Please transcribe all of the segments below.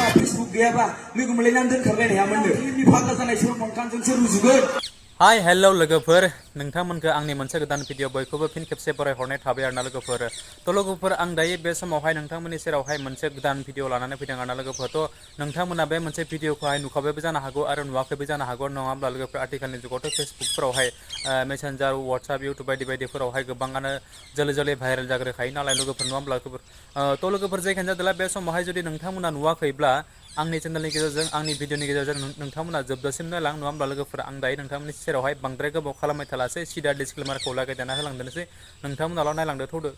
Facebook गैयाबा लोगो मोनलायनानै दोनखारलायनो हायामोननो फिल्मनि फाग्ला जानाय सलमान खानजोंसो रुजुगोन। हाय हेल' लोगोफोर, नोंथांमोनखौ आंनि मोनसे गोदान भिडिअ बयखौबो फिन खेबसे बरायहरनाय थाबाय आरोना लोगोफोर। थ' लोगोफोर, आं दायो बे समावहाय नोंथांमोननि सेरावहाय मोनसे गोदान भिडिअ लानानै फैदों आरोना लोगोफोर। थ' नोंथांमोना बे मोनसे भिडिअखौहाय नुखाबायबो जानो हागौ आरो नुवाखैबो जानो हागौ। नङाब्ला लोगोफोर, आथिखालनि जुगावथ' फेसबुकफोरावहाय मेसेन्जार, वाट्सएप, इउटुब बायदि बायदिफोरावहाय गोबाङानो जोलै भाइरेल जाग्रोखायो नालाय लोगोफोर, नङा होमब्ला लोगोफोर। थ' लोगोफोर, जायखियानो जादोला बे समावहाय जुदि नोंथांमोना नुवाखैब्ला आंनि चेनेलनि गेजेरजों, आंनि भिडिअनि गेजेरजों नोंथांमोना जोबजासिम नायलां, नङा होमब्ला लोगोफोर। आं दायो नोंथांमोननि सेरावहाय बांद्राय गोबाव खालामबाय थालासै, सिदा डिसक्लेमारखौ लागायदेरना होलांदोंसै, नोंथांमोनाल' नायलांदो थौदो।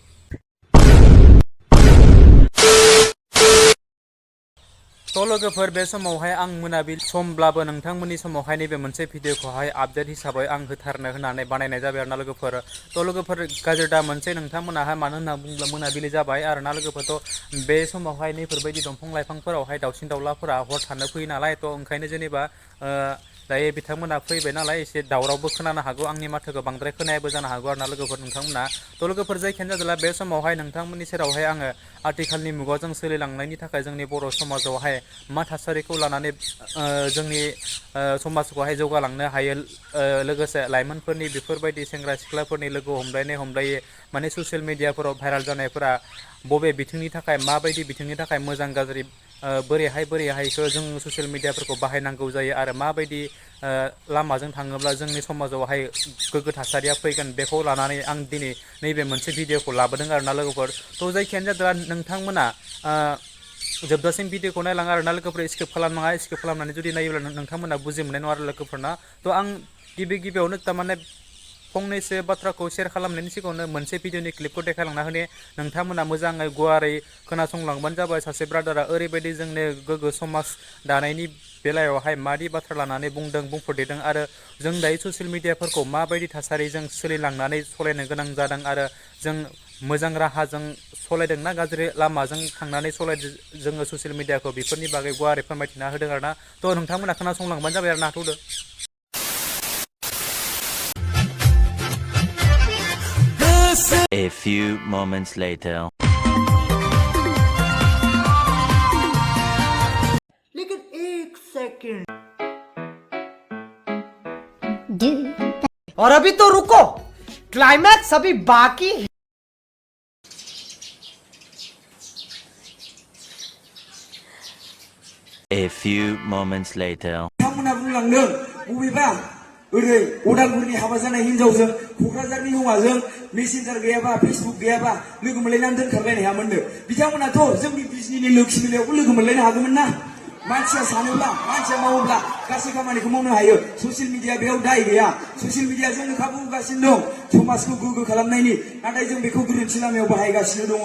थ' लोगोफोर, बे समावहाय आं मोनाबिलि समब्लाबो नोंथांमोननि समावहाय नैबे मोनसे भिडिअखौहाय आपडेट हिसाबै आं होथारनो होननानै बानायनाय जाबाय आरोना लोगोफोर। थ' लोगोफोर, गाज्रि दा मोनसे नोंथांमोनाहाय, मानो होनना बुङोब्ला मोनाबिलि जाबाय आरोना लोगोफोर। थ' बे समावहाय नैफोरबायदि दंफां लाइफांफोरावहाय दाउसिन दाउलाफोरा हर थानो फैयो नालाय, थ' ओंखायनो जेनेबा दायो बिथांमोना फैबाय नालाय एसे दावरावबो खोनानो हागौ, आंनि माथोखौ बांद्राय खोनायाबो जानो हागौ आरोना लोगोफोर नोंथांमोना। थ' लोगोफोर, जायखियानो जादोला बे समावहाय नोंथांमोननि सेरावहाय आङो आथिखालनि मुगाजों सोलिलांनायनि थाखाय जोंनि बर' समाजावहाय मा थासारिखौ लानानै जोंनि समाजखौहाय जौगालांनो हायो, लोगोसे लाइमोनफोरनि बेफोरबायदि सेंग्रा सिख्लाफोरनि लोगो हमलायै माने ससियेल मिडियाफोराव भाइरेल जानायफोरा बबे बिथिंनि थाखाय, माबायदि बिथिंनि थाखाय मोजां गाज्रि, बोरैहायखौ जों ससियेल मिडियाफोरखौ बाहायनांगौ जायो आरो माबायदि लामाजों थाङोब्ला जोंनि समाजावहाय गोग्गो थासारिया फैगोन, बेखौ लानानै आं दिनै नैबे मोनसे भिडिअखौ लाबोदों आरोना लोगोफोर। थ' जायखियानो जादोला नोंथांमोना जोबजासिम भिडिअखौ नायलाङा आरोना लोगोफोर, स्किप खालामनाङा। स्किप खालामनानै जुदि नायोब्ला नोंथांमोना बुजि मोननाय नङा आरो लोगोफोरना। थ' आं गिबियावनो थारमाने फंनैसो बाथ्राखौ शेयार खालामनायनि सिगाङावनो मोनसे भिडिअनि क्लिपखौ देखायलांना होनि, नोंथांमोना मोजाङै गुवारै खोनासंलांबानो जाबाय। सासे ब्रादारा ओरैबायदि जोंनि गोग्गो समाज दानायनि बेलायावहाय मादि बाथ्रा लानानै बुंफोरदेरदों आरो जों दायो ससियेल मिडियाफोरखौ माबायदि थासारिजों सोलिलांनानै सालायनो गोनां जादों आरो जों मोजां राहाजों सालायदोंना गाज्रि लामाजों थांनानै सालायदों जोङो ससियेल मिडियाखौ, बेफोरनि बागै गुवारै फोरमायथिना होदों आरोना। थ' नोंथांमोना खोनासंलांबानो जाबाय आरोना, थौदो। A few moments later. लेकिन एक सेकंड और अभी तो रुको, क्लाइमैक्स अभी बाकी है। A few moments later. बिथांमोना बुंलांदों बबेबा ओरै उदालगुरिनि हाबा जानाय हिनजावजों क'क्राझारनि हौवाजों मेसेन्जार गैयाबा, फेसबुक गैयाबा लोगो मोनलायनानै दोनखारलायनो हायामोननो। बिथांमोनाथ' जोंनि बिजनिनि लोखि मेलायावबो लोगो मोनलायनो हागौमोन ना। मानसिया सानोब्ला, मानसिया मावोब्ला गासै खामानिखौ मावनो हायो। ससियेल मिडिया बेयाव दाय गैया। ससियेल मिडिया जोंनो खाबु होगासिनो दं समाजखौ गोग्गो खालामनायनि, नाथाय जों बेखौ गोरोन्थि लामायाव बाहायगासिनो दङ।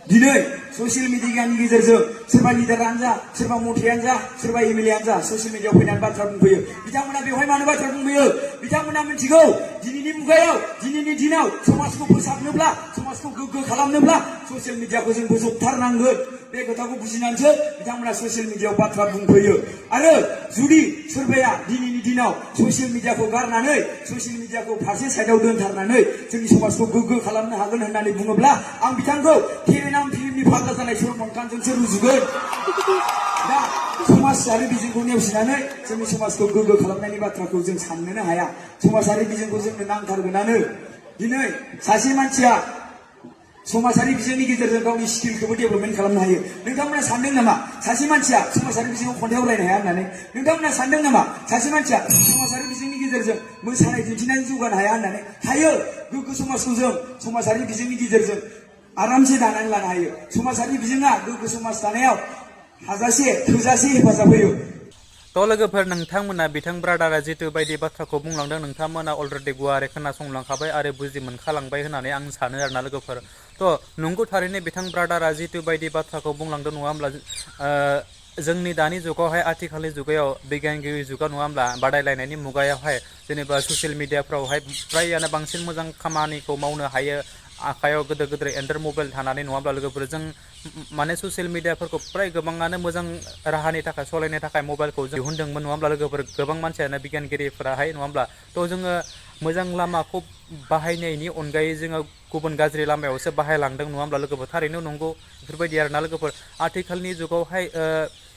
दिनै ससियेल मिडियानि गेजेरजों सोरबा लिडारानो जा, सोरबा मन्थ्रियानो जा, सोरबा एमएलएआनो जा ससियेल मिडियायाव फैनानै बाथ्रा बुंफैयो। बिथांमोना बेवहाय मानो बाथ्रा बुंफैयो? बिथांमोना मिथिगौ दिनैनि मुगायाव, दिनैनि दिनाव समाजखौ फोसाबनोब्ला, समाजखौ गोग्गो खालामनोब्ला ससियेल मिडियाखौ जों बोजबथारनांगोन। बे खोथाखौ बुजिनानैसो बिथांमोना ससियेल मिडियायाव बाथ्रा बुंफैयो। आरो जुदि सोरबाया दिनैनि दिनाव ससियेल मिडियाखौ गारनानै, ससियेल मिडियाखौ फारसे साइडआव दोनथारनानै जोंनि समाजखौ गोग्गो खालामनो हागोन होननानै बुङोब्ला आं बिथांखौ टेरेनाम फिल्मनि फाग्ला जानाय सलमान खानजोंसो रुजुगोन। दा समाजारि बिजोंखौ नेवसिनानै जोंनि समाजखौ गोग्गो खालामनायनि बाथ्राखौ जों साननोनो हाया। समाजारि बिजोंखौ जोंनो नांथारगोनानो। दिनै सासे मानसिया समाजारि बिजोंनि गेजेरजों गावनि स्किलखौबो डेभेलपमेन्ट खालामनो हायो। नोंथांमोना सानदों नामा सासे मानसिया समाजारि बिजोङाव खन्थाइ आवरायनो हाया होननानै? नोंथांमोना सानदों नामा सासे मानसिया समाजारि बिजोंनि गेजेरजों मोसानाय दिन्थिनानै जौगानो हाया होननानै? हायो। गोग्गो समाजखौ जों समाजारि बिजोंनि गेजेरजों आरामसे दानानै लानो हायो। समाजारि बिजोङा गोग्गो समाज दानायाव थोजासे हेफाजाब होयो। थ' लोगोफोर, नोंथांमोना बिथां ब्रादारा जिथु बायदि बाथ्राखौ बुंलांदों, नोंथांमोना अलरेडि गुवारै खोनासंलांखाबाय आरो बुजि मोनखालांबाय होननानै आं सानो आरोना लोगोफोर। थ' नंगौ, थारैनो बिथां ब्रादारा जिथु बायदि बाथ्राखौ बुंलांदों, नङा होमब्ला? जोंनि दानि जुगावहाय, आथिखालनि जुगायाव, बिगियानगिरि जुगाव, नङा होमब्ला? बादायलायनायनि मुगायावहाय जेनेबा ससियेल मिडियाफ्रावहाय फ्रायानो बांसिन मोजां खामानिखौ मावनो हायो। आखायाव गिदिर गिदिर एन्ड्रइड मबाइल थानानै, नङा होमब्ला लोगोफोर? जों माने ससियेल मिडियाफोरखौ फ्राय गोबाङानो मोजां राहानि थाखाय, सालायनो थाखाय मबाइलखौ दिहुनदोंमोन, नङा होमब्ला लोगोफोर? गोबां मानसियानो बिगियानगिरिफोराहाय, नङा होमब्ला? थ' जोङो मोजां लामाखौ बाहायनायनि अनगायै जोङो गुबुन गाज्रि लामायावसो बाहायलांदों नङा होमब्ला लोगोफोर थारैनो नंगौ बेफोरबायदि आरोना लोगोफोर आथिखालनि जुगावहाय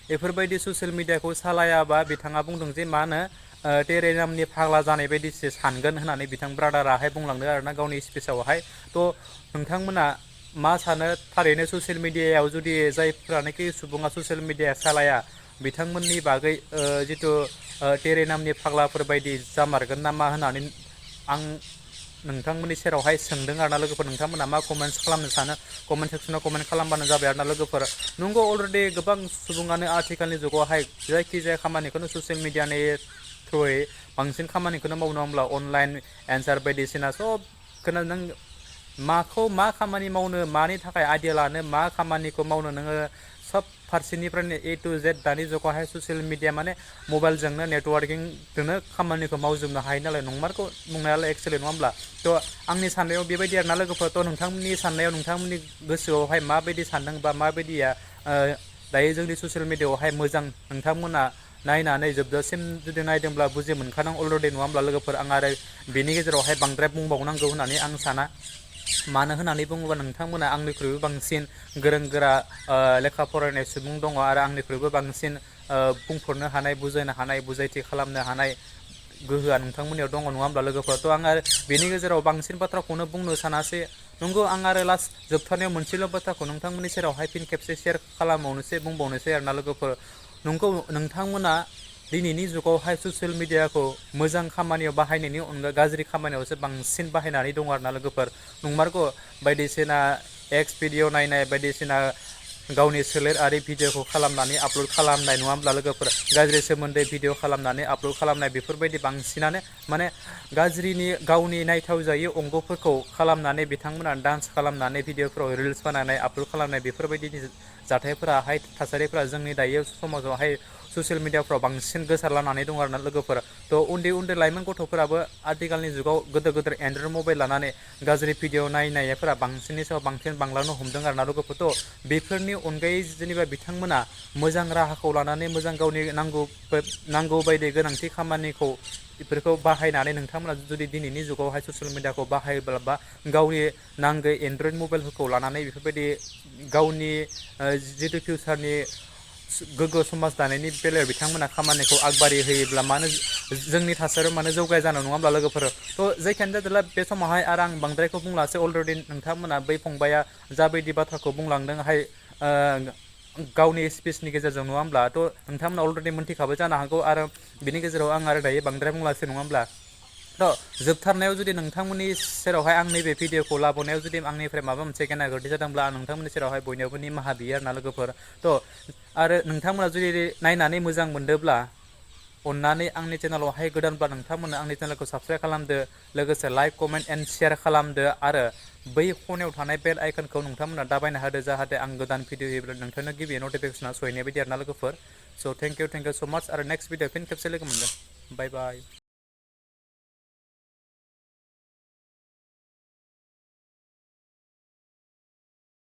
बेफोरबायदि ससियेल मिडियाखौ सालायाबा बिथाङा बुंदों जे मा होनो टेरे नामनि फाग्ला जानाय बायदिसो सानगोन होननानै बिथां ब्रादाराहाय बुंलांदों आरोना गावनि स्पिसावहाय थ' नोंथांमोना मा सानो थारैनो ससियेल मिडियायाव जुदि जायफ्रानोखि सुबुङा ससियेल मिडिया सालाया बिथांमोननि बागै जिथु टेरे नामनि फाग्लाफोर बायदि जामारगोन नामा होननानै आं नोंथांमोननि सेरावहाय सोंदों आरोना लोगोफोर नोंथांमोना मा कमेन्ट्स खालामनो सानो कमेन्ट सेक्सनाव कमेन्ट खालामबानो जाबाय आरोना लोगोफोर नंगौ अलरेडि गोबां सुबुङानो आथिखालनि जुगावहाय जायखिजाया खामानिखौनो ससियेल मिडियानि थ्रुयै बांसिन खामानिखौनो मावनो होमब्ला अनलाइन एन्सार बायदिसिना सबखौनो नों माखौ मा खामानि मावनो मानि थाखाय आइडिया लानो मा खामानिखौ मावनो नोङो सब फारसेनिफ्रायनो ए टु जेड दानि जुगावहाय ससियेल मिडिया माने मबाइलजोंनो नेटवार्किंजोंनो खामानिखौ मावजोबनो हायो नालाय नंमारगौ बुंनायालाय एक्सुवेलि नङा होमब्ला थ' आंनि साननायाव बेबायदि आरोना लोगोफोर थ' नोंथांमोननि साननायाव नोंथांमोननि गोसोआवहाय माबायदि सानदों बा माबायदिया दायो जोंनि ससियेल मिडियायावहाय मोजां नोंथांमोना नायनानै जोबजासिम जुदि नायदोंब्ला बुजि मोनखादों अलरेडि नङा होमब्ला लोगोफोर आं आरो बेनि गेजेरावहाय बांद्राय बुंबावनांगौ होननानै आं साना मानो होननानै बुङोबा नोंथांमोना आंनिख्रुइबो बांसिन गोरों गोरा लेखा फरायनाय सुबुं दङ आरो आंनिख्रुइबो बांसिन बुंफोरनो हानाय बुजायनो हानाय बुजायथि खालामनो हानाय गोहोआ नोंथांमोननियाव दङ नङा होमब्ला लोगोफोर थ' आं आरो बेनि गेजेराव बांसिन बाथ्राखौनो बुंनो सानासै नंगौ आं आरो लास्ट जोबथारनायाव मोनसेल' बाथ्राखौ नोंथांमोननि सेरावहाय फिन खेबसे शेयार खालामबावनोसै बुंबावनोसै आरोना लोगोफोर नंगौ नोंथांमोना दिनैनि जुगावहाय ससियेल मिडियाखौ मोजां खामानियाव बाहायनायनि अनगा गाज्रि खामानियावसो बांसिन बाहायनानै दङ आरोना लोगोफोर नंमारगौ बायदिसिना एक्स भिडिअ नायनाय बायदिसिना गावनि सोलेरारि भिडिअखौ खालामनानै आपल'ड खालामनाय नङा होमब्ला लोगोफोर गाज्रि सोमोन्दै भिडिअ खालामनानै आपल'ड खालामनाय बेफोरबायदि बांसिनानो माने गाज्रिनि गावनि नायथाव जायै अंगफोरखौ खालामनानै बिथांमोना डान्स खालामनानै भिडिअफोराव रिल्स बानायनाय आपल'ड खालामनाय बेफोरबायदिनि जाथायफोराहाय थासारिफोरा जोंनि दायो समाजावहाय ससियेल मिडियाफ्राव बांसिन गोसारलानानै दं आरोना लोगोफोर थ' उन्दै उन्दै लाइमोन गथ'फोराबो आथिखालनि जुगाव गोदोर गोदोर एन्ड्रइड मबाइल लानानै गाज्रि भिडिअ नायनायफोरा बांसिननि सायाव बांसिन बांलांनो हमदों आरोना लोगोफोर थ' बेफोरनि अनगायै जेनेबा बिथांमोना मोजां राहाखौ लानानै मोजां गावनि नांगौ बायदि गोनांथि खामानिखौ बेफोरखौ बाहायनानै नोंथांमोना जुदि दिनैनि जुगावहाय ससियेल मिडियाखौ बाहायोब्ला बा गावनि नांगौ एन्ड्रइड मबाइलफोरखौ लानानै बेफोरबायदि गावनि जितु फिउचारनि गोग्गो समाज दानायनि बेलायाव बिथांमोना खामानिखौ आगबारि होयोब्ला मानो जोंनि थासारियाव मानो जौगाया जानो नङा होमब्ला लोगोफोर थ' जायखियानो जादोंला बे समावहाय आरो आं बांद्रायखौ बुंलासै अलरेडि नोंथांमोना बै फंबाया जाबायदि बाथ्राखौ बुंलांदोंहाय गावनि स्पिचनि गेजेरजों नङा होमब्ला थ' नोंथांमोना अलरेडि मोनथिखाबो जानो हागौ आरो बिनि गेजेराव आं आरो दायो बांद्राय बुंलासै नङा होमब्ला थ' जोबथारनायाव जुदि नोंथांमोननि सेरावहाय आं नैबे भिडिअखौ लाबोनायाव जुदि आंनिफ्राय माबा मोनसे गेना गोरोन्थि जादोंब्ला आं नोंथांमोननि सेरावहाय बयनियावबो निमाहा बियो आरोना लोगोफोर थ' आरो नोंथांमोना जुदि नायनानै मोजां मोनदोंब्ला अन्नानै आंनि चेनेलावहाय गोदानब्ला नोंथांमोना आंनि चेनेलखौ साबस्क्राइब खालामदो लोगोसे लाइक कमेन्ट एन्ड शेयार खालामदो आरो बै खनायाव थानाय बेल आइकनखौ नोंथांमोना दाबायना होदो जाहाथे आं गोदान भिडिअ होयोब्ला नोंथांनो गिबि नटिफिकेसना सहैनाय बायदि आरोना लोगोफोर स' थेंक इउ स' माच आरो नेक्स्ट भिडिअ फिन खेबसे लोगो मोनगोन बाय बाय